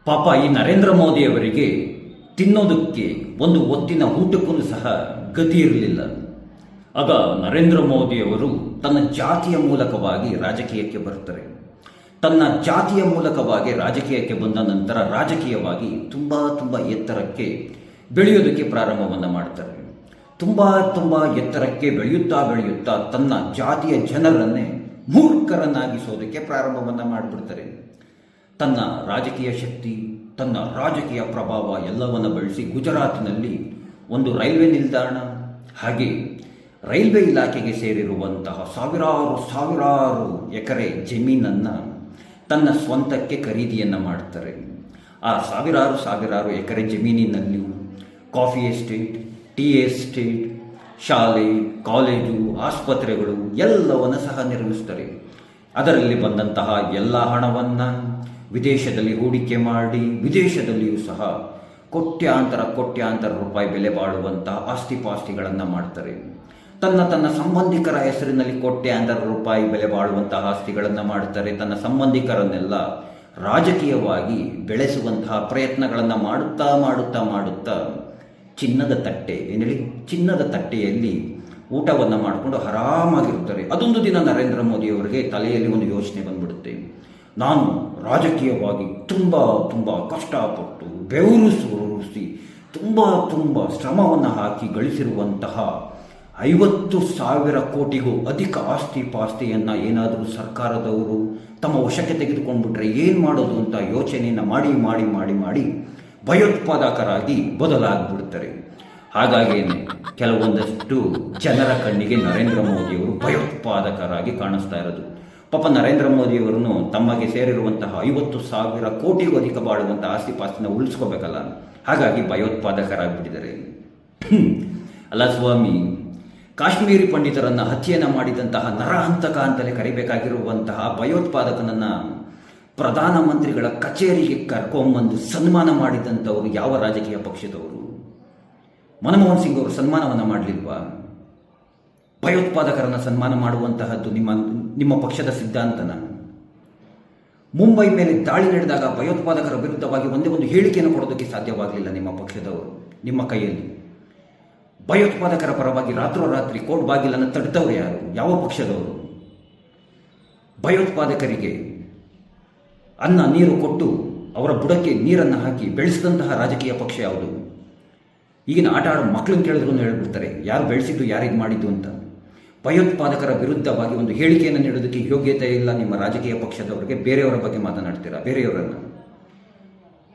ಪಾಪ ಈ ನರೇಂದ್ರ ಮೋದಿಯವರಿಗೆ ತಿನ್ನೋದಕ್ಕೆ ಒಂದು ಹೊತ್ತಿನ ಊಟಕ್ಕೂ ಸಹ ಗತಿ ಇರಲಿಲ್ಲ. ಆಗ ನರೇಂದ್ರ ಮೋದಿಯವರು ತನ್ನ ಜಾತಿಯ ಮೂಲಕವಾಗಿ ರಾಜಕೀಯಕ್ಕೆ ಬರ್ತಾರೆ. ತನ್ನ ಜಾತಿಯ ಮೂಲಕವಾಗಿ ರಾಜಕೀಯಕ್ಕೆ ಬಂದ ನಂತರ ರಾಜಕೀಯವಾಗಿ ತುಂಬ ಎತ್ತರಕ್ಕೆ ಬೆಳೆಯೋದಕ್ಕೆ ಪ್ರಾರಂಭವನ್ನು ಮಾಡ್ತಾರೆ. ತುಂಬ ಎತ್ತರಕ್ಕೆ ಬೆಳೆಯುತ್ತಾ ತನ್ನ ಜಾತಿಯ ಜನರನ್ನೇ ಮೂರ್ಖರನ್ನಾಗಿಸೋದಕ್ಕೆ ಪ್ರಾರಂಭವನ್ನು ಮಾಡಿಬಿಡ್ತಾರೆ. ತನ್ನ ರಾಜಕೀಯ ಶಕ್ತಿ, ತನ್ನ ರಾಜಕೀಯ ಪ್ರಭಾವ ಎಲ್ಲವನ್ನು ಬಳಸಿ ಗುಜರಾತಿನಲ್ಲಿ ಒಂದು ರೈಲ್ವೆ ನಿಲ್ದಾಣ, ಹಾಗೆ ರೈಲ್ವೆ ಇಲಾಖೆಗೆ ಸೇರಿರುವಂತಹ ಸಾವಿರಾರು ಎಕರೆ ಜಮೀನನ್ನು ತನ್ನ ಸ್ವಂತಕ್ಕೆ ಖರೀದಿಯನ್ನು ಮಾಡ್ತಾರೆ. ಆ ಸಾವಿರಾರು ಎಕರೆ ಜಮೀನಿನಲ್ಲಿ ಕಾಫಿ ಎಸ್ಟೇಟ್, ಟೀ ಎಸ್ಟೇಟ್, ಶಾಲೆ, ಕಾಲೇಜು, ಆಸ್ಪತ್ರೆಗಳು ಎಲ್ಲವನ್ನು ಸಹ ನಿರ್ಮಿಸ್ತಾರೆ. ಅದರಲ್ಲಿ ಬಂದಂತಹ ಎಲ್ಲ ಹಣವನ್ನು ವಿದೇಶದಲ್ಲಿ ಹೂಡಿಕೆ ಮಾಡಿ ವಿದೇಶದಲ್ಲಿಯೂ ಸಹ ಕೋಟ್ಯಾಂತರ ರೂಪಾಯಿ ಬೆಲೆ ಬಾಳುವಂತಹ ಆಸ್ತಿಪಾಸ್ತಿಗಳನ್ನು ಮಾಡ್ತಾರೆ. ತನ್ನ ಸಂಬಂಧಿಕರ ಹೆಸರಿನಲ್ಲಿ ಕೋಟ್ಯಾಂತರ ರೂಪಾಯಿ ಬೆಲೆ ಬಾಳುವಂತಹ ಆಸ್ತಿಗಳನ್ನು ಮಾಡ್ತಾರೆ. ತನ್ನ ಸಂಬಂಧಿಕರನ್ನೆಲ್ಲ ರಾಜಕೀಯವಾಗಿ ಬೆಳೆಸುವಂತಹ ಪ್ರಯತ್ನಗಳನ್ನು ಮಾಡುತ್ತಾ ಚಿನ್ನದ ತಟ್ಟೆಯಲ್ಲಿ ಊಟವನ್ನು ಮಾಡಿಕೊಂಡು ಆರಾಮಾಗಿರ್ತಾರೆ. ಅದೊಂದು ದಿನ ನರೇಂದ್ರ ಮೋದಿಯವರಿಗೆ ತಲೆಯಲ್ಲಿ ಒಂದು ಯೋಚನೆ ಬಂದ್ಬಿಡುತ್ತೆ. ನಾನು ರಾಜಕೀಯವಾಗಿ ತುಂಬ ಕಷ್ಟಪಟ್ಟು ಬೆವರು ಸುರಿಸಿ ತುಂಬ ಶ್ರಮವನ್ನು ಹಾಕಿ ಗಳಿಸಿರುವಂತಹ 50,000 ಕೋಟಿಗೂ ಅಧಿಕ ಪಾಸ್ತಿಯನ್ನು ಏನಾದರೂ ಸರ್ಕಾರದವರು ತಮ್ಮ ವಶಕ್ಕೆ ತೆಗೆದುಕೊಂಡ್ಬಿಟ್ರೆ ಏನು ಮಾಡೋದು ಅಂತ ಯೋಚನೆಯನ್ನು ಮಾಡಿ ಭಯೋತ್ಪಾದಕರಾಗಿ ಬದಲಾಗ್ಬಿಡ್ತಾರೆ. ಹಾಗಾಗಿಯೇ ಕೆಲವೊಂದಷ್ಟು ಜನರ ಕಣ್ಣಿಗೆ ನರೇಂದ್ರ ಮೋದಿಯವರು ಭಯೋತ್ಪಾದಕರಾಗಿ ಕಾಣಿಸ್ತಾ ಇರೋದು. ಪಾಪ ನರೇಂದ್ರ ಮೋದಿಯವರನ್ನು ತಮಗೆ ಸೇರಿರುವಂತಹ 50,000 ಕೋಟಿಗೂ ಅಧಿಕ ಬಾಳುವಂತಹ ಆಸ್ತಿಪಾಸ್ತಿನ ಉಳಿಸ್ಕೋಬೇಕಲ್ಲ, ಹಾಗಾಗಿ ಭಯೋತ್ಪಾದಕರಾಗಿಬಿಟ್ಟಿದ್ದಾರೆ. ಅಲ್ಲ ಸ್ವಾಮಿ, ಕಾಶ್ಮೀರಿ ಪಂಡಿತರನ್ನು ಹತ್ಯೆಯನ್ನು ಮಾಡಿದಂತಹ ನರಹಂತಕ ಅಂತಲೇ ಕರಿಬೇಕಾಗಿರುವಂತಹ ಭಯೋತ್ಪಾದಕನನ್ನು ಪ್ರಧಾನಮಂತ್ರಿಗಳ ಕಚೇರಿಗೆ ಕರ್ಕೊಂಬಂದು ಸನ್ಮಾನ ಮಾಡಿದಂಥವರು ಯಾವ ರಾಜಕೀಯ ಪಕ್ಷದವರು? ಮನಮೋಹನ್ ಸಿಂಗ್ ಅವರು ಸನ್ಮಾನವನ್ನು ಮಾಡಲಿಲ್ವಾ? ಭಯೋತ್ಪಾದಕರನ್ನು ಸನ್ಮಾನ ಮಾಡುವಂತಹದ್ದು ನಿಮ್ಮ ಪಕ್ಷದ ಸಿದ್ಧಾಂತನ? ಮುಂಬೈ ಮೇಲೆ ದಾಳಿ ನಡೆದಾಗ ಭಯೋತ್ಪಾದಕರ ವಿರುದ್ಧವಾಗಿ ಒಂದೇ ಒಂದು ಹೇಳಿಕೆಯನ್ನು ಕೊಡೋದಕ್ಕೆ ಸಾಧ್ಯವಾಗಲಿಲ್ಲ ನಿಮ್ಮ ಪಕ್ಷದವರು. ನಿಮ್ಮ ಕೈಯಲ್ಲಿ ಭಯೋತ್ಪಾದಕರ ಪರವಾಗಿ ರಾತ್ರೋರಾತ್ರಿ ಕೋರ್ಟ್ ಬಾಗಿಲನ್ನು ತಡೆದವರು ಯಾರು? ಯಾವ ಪಕ್ಷದವರು? ಭಯೋತ್ಪಾದಕರಿಗೆ ಅನ್ನ ನೀರು ಕೊಟ್ಟು ಅವರ ಬುಡಕ್ಕೆ ನೀರನ್ನು ಹಾಕಿ ಬೆಳೆಸಿದಂತಹ ರಾಜಕೀಯ ಪಕ್ಷ ಯಾವುದು? ಈಗಿನ ಆಟ ಆಡೋ ಮಕ್ಕಳನ್ನು ಕೇಳಿದ್ರು ಹೇಳ್ಬಿಡ್ತಾರೆ ಯಾರು ಬೆಳೆಸಿದ್ದು, ಯಾರಿಗೆ ಮಾಡಿದ್ದು ಅಂತ. ಭಯೋತ್ಪಾದಕರ ವಿರುದ್ಧವಾಗಿ ಒಂದು ಹೇಳಿಕೆಯನ್ನು ನೀಡೋದಕ್ಕೆ ಯೋಗ್ಯತೆ ಇಲ್ಲ ನಿಮ್ಮ ರಾಜಕೀಯ ಪಕ್ಷದವರಿಗೆ. ಬೇರೆಯವರ ಬಗ್ಗೆ ಮಾತನಾಡ್ತೀರಾ, ಬೇರೆಯವರನ್ನು.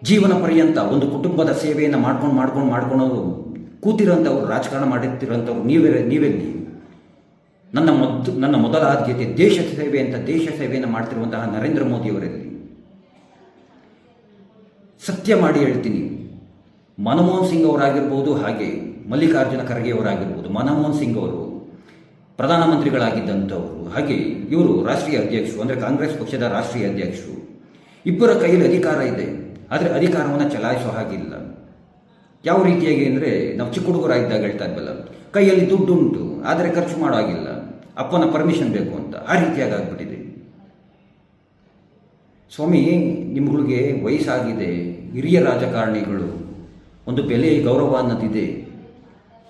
ಜೀವನ ಪರ್ಯಂತ ಒಂದು ಕುಟುಂಬದ ಸೇವೆಯನ್ನು ಮಾಡ್ಕೊಂಡು ಕೂತಿರೋಂಥವ್ರು, ರಾಜಕಾರಣ ಮಾಡುತ್ತಿರೋಂಥವ್ರು ನೀವೆಲ್ಲಿ? ನನ್ನ ಮೊದಲ ಆದ್ಯತೆ ದೇಶ ಸೇವೆಯನ್ನು ಮಾಡ್ತಿರುವಂತಹ ನರೇಂದ್ರ ಮೋದಿಯವರಲ್ಲಿ. ಸತ್ಯ ಮಾಡಿ ಹೇಳ್ತೀನಿ, ಮನಮೋಹನ್ ಸಿಂಗ್ ಅವರಾಗಿರ್ಬೋದು, ಹಾಗೆ ಮಲ್ಲಿಕಾರ್ಜುನ ಖರ್ಗೆ ಅವರಾಗಿರ್ಬೋದು. ಮನಮೋಹನ್ ಸಿಂಗ್ ಅವರು ಪ್ರಧಾನಮಂತ್ರಿಗಳಾಗಿದ್ದಂಥವರು, ಹಾಗೆ ಇವರು ರಾಷ್ಟ್ರೀಯ ಅಧ್ಯಕ್ಷರು, ಅಂದರೆ ಕಾಂಗ್ರೆಸ್ ಪಕ್ಷದ ರಾಷ್ಟ್ರೀಯ ಅಧ್ಯಕ್ಷರು. ಇಬ್ಬರ ಕೈಯಲ್ಲಿ ಅಧಿಕಾರ ಇದೆ, ಆದರೆ ಅಧಿಕಾರವನ್ನು ಚಲಾಯಿಸೋ ಹಾಗಿಲ್ಲ. ಯಾವ ರೀತಿಯಾಗಿ ಅಂದರೆ, ನಾವು ಚಿಕ್ಕ ಹುಡುಗರಾಗಿದ್ದಾಗ ಹೇಳ್ತಾ ಇದ್ವಲ್ಲ, ಕೈಯಲ್ಲಿ ದುಡ್ಡು ಉಂಟು ಆದರೆ ಖರ್ಚು ಮಾಡೋ ಹಾಗಿಲ್ಲ, ಅಪ್ಪನ ಪರ್ಮಿಷನ್ ಬೇಕು ಅಂತ, ಆ ರೀತಿಯಾಗಿ ಆಗ್ಬಿಟ್ಟಿದೆ. ಸ್ವಾಮಿ, ನಿಮ್ಗಳಿಗೆ ವಯಸ್ಸಾಗಿದೆ, ಹಿರಿಯ ರಾಜಕಾರಣಿಗಳು, ಒಂದು ಬೆಲೆ ಗೌರವ ಅನ್ನೋದಿದೆ.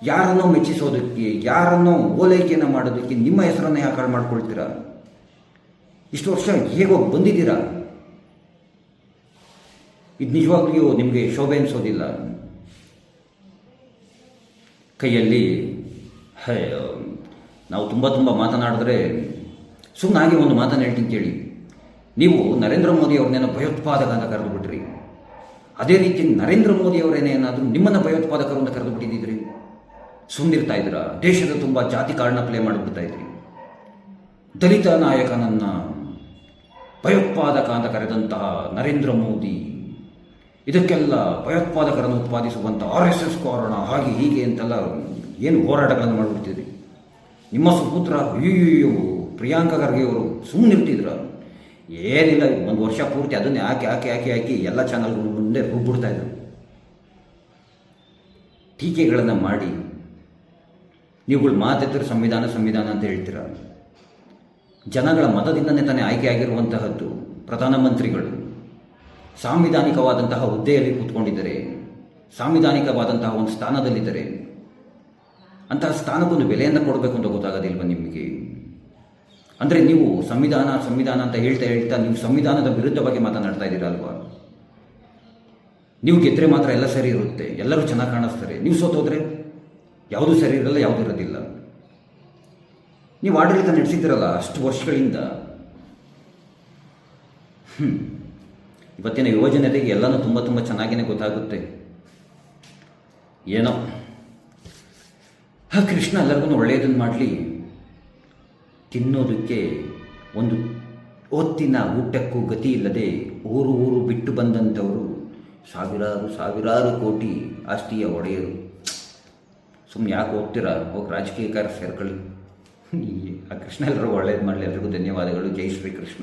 ಯಾರನ್ನೋ ಮೆಚ್ಚಿಸೋದಕ್ಕೆ, ಯಾರನ್ನೋ ಓಲೈಕೆಯನ್ನು ಮಾಡೋದಕ್ಕೆ ನಿಮ್ಮ ಹೆಸರನ್ನು ಯಾಕೆ ಹಾಳು ಮಾಡ್ಕೊಳ್ತೀರಾ? ಇಷ್ಟು ವರ್ಷ ಹೇಗೋ ಬಂದಿದ್ದೀರಾ, ಇದು ನಿಜವಾಗ್ಲಿಯೂ ನಿಮಗೆ ಶೋಭೆ ಅನಿಸೋದಿಲ್ಲ. ಕೈಯಲ್ಲಿ ನಾವು ತುಂಬ ಮಾತನಾಡಿದ್ರೆ ಸುಮ್ಮನಾಗಿ ಒಂದು ಮಾತನ್ನು ಹೇಳ್ತೀನಿ ಕೇಳಿ. ನೀವು ನರೇಂದ್ರ ಮೋದಿ ಅವ್ರನ್ನೇನೋ ಭಯೋತ್ಪಾದಕ ಅಂತ ಕರೆದು ಬಿಟ್ರಿ, ಅದೇ ರೀತಿ ನರೇಂದ್ರ ಮೋದಿ ಅವರೇನೇ ಏನಾದರೂ ನಿಮ್ಮನ್ನು ಭಯೋತ್ಪಾದಕರು ಅಂತ ಕರೆದು ಬಿಟ್ಟಿದ್ದಿದ್ರಿ, ಸುಮ್ಮನಿರ್ತಾ ಇದ್ರ? ದೇಶದ ತುಂಬ ಜಾತಿ ಕಾರಣ ಪ್ಲೇ ಮಾಡಿಬಿಡ್ತಾ ಇದ್ರಿ. ದಲಿತ ನಾಯಕನನ್ನು ಭಯೋತ್ಪಾದಕ ಅಂತ ಕರೆದಂತಹ ನರೇಂದ್ರ ಮೋದಿ, ಇದಕ್ಕೆಲ್ಲ ಭಯೋತ್ಪಾದಕರನ್ನು ಉತ್ಪಾದಿಸುವಂಥ RSS ಕಾರಣ, ಹಾಗೆ ಹೀಗೆ ಅಂತೆಲ್ಲ ಏನು ಹೋರಾಟಗಳನ್ನು ಮಾಡಿಬಿಡ್ತಿದ್ರಿ. ನಿಮ್ಮ ಸುಪುತ್ರ ಪ್ರಿಯಾಂಕಾ ಖರ್ಗೆ ಅವರು ಸುಮ್ಮನಿರ್ತಿದ್ರ? ಏನಿಲ್ಲ, ಒಂದು ವರ್ಷ ಪೂರ್ತಿ ಅದನ್ನೇ ಹಾಕಿ ಎಲ್ಲ ಚಾನಲ್ಗಳ ಮುಂದೆ ರುಬ್ಬಿಡ್ತಾ ಇದ್ರು. ಟೀಕೆಗಳನ್ನು ಮಾಡಿ ನೀವುಗಳು ಮಾತೆತ್ತರು ಸಂವಿಧಾನ ಅಂತ ಹೇಳ್ತೀರ. ಜನಗಳ ಮತದಿಂದನೇ ತಾನೇ ಆಯ್ಕೆಯಾಗಿರುವಂತಹದ್ದು ಪ್ರಧಾನಮಂತ್ರಿಗಳು. ಸಾಂವಿಧಾನಿಕವಾದಂತಹ ಹುದ್ದೆಯಲ್ಲಿ ಕೂತ್ಕೊಂಡಿದ್ದಾರೆ, ಸಾಂವಿಧಾನಿಕವಾದಂತಹ ಒಂದು ಸ್ಥಾನದಲ್ಲಿದ್ದಾರೆ. ಅಂತಹ ಸ್ಥಾನಕ್ಕೊಂದು ಬೆಲೆಯನ್ನು ಕೊಡಬೇಕು ಅಂತ ಗೊತ್ತಾಗೋದಿಲ್ವ ನಿಮಗೆ? ಅಂದರೆ ನೀವು ಸಂವಿಧಾನ ಅಂತ ಹೇಳ್ತಾ ನೀವು ಸಂವಿಧಾನದ ವಿರುದ್ಧವಾಗಿ ಮಾತನಾಡ್ತಾ ಇದ್ದೀರಲ್ವಾ? ನೀವು ಗೆದ್ದರೆ ಮಾತ್ರ ಎಲ್ಲ ಸರಿ ಇರುತ್ತೆ, ಎಲ್ಲರೂ ಚೆನ್ನಾಗಿ ಕಾಣಿಸ್ತಾರೆ. ನೀವು ಸೋತೋದ್ರೆ ಯಾವುದೂ ಸರಿ ಇರಲ್ಲ, ಯಾವುದೂ ಇರೋದಿಲ್ಲ. ನೀವು ಆಡಳಿತ ನಡೆಸಿದ್ದೀರಲ್ಲ ಅಷ್ಟು ವರ್ಷಗಳಿಂದ. ಇವತ್ತಿನ ಯುವಜನತೆಗೆ ಎಲ್ಲನೂ ತುಂಬ ತುಂಬ ಚೆನ್ನಾಗಿಯೇ ಗೊತ್ತಾಗುತ್ತೆ. ಏನೋ ಕೃಷ್ಣ ಎಲ್ಲರಿಗೂ ಒಳ್ಳೆಯದನ್ನು ಮಾಡಲಿ. ತಿನ್ನೋದಕ್ಕೆ ಒಂದು ಹೊತ್ತಿನ ಊಟಕ್ಕೂ ಗತಿ ಇಲ್ಲದೆ ಊರು ಬಿಟ್ಟು ಬಂದಂಥವರು ಸಾವಿರಾರು ಕೋಟಿ ಆಸ್ತಿಯ ಒಡೆಯರು. ಸುಮ್ಮನೆ ಯಾಕೆ ಹೋಗ್ತೀರಾ? ಹೋಗಿ ರಾಜಕೀಯಕಾರ ಸೇರ್ಕೊಳ್ಳಿ. ಆ ಕೃಷ್ಣ ಎಲ್ಲರಿಗೂ ಒಳ್ಳೇದು ಮಾಡಲಿ. ಎಲ್ರಿಗೂ ಧನ್ಯವಾದಗಳು. ಜೈ ಶ್ರೀ ಕೃಷ್ಣ.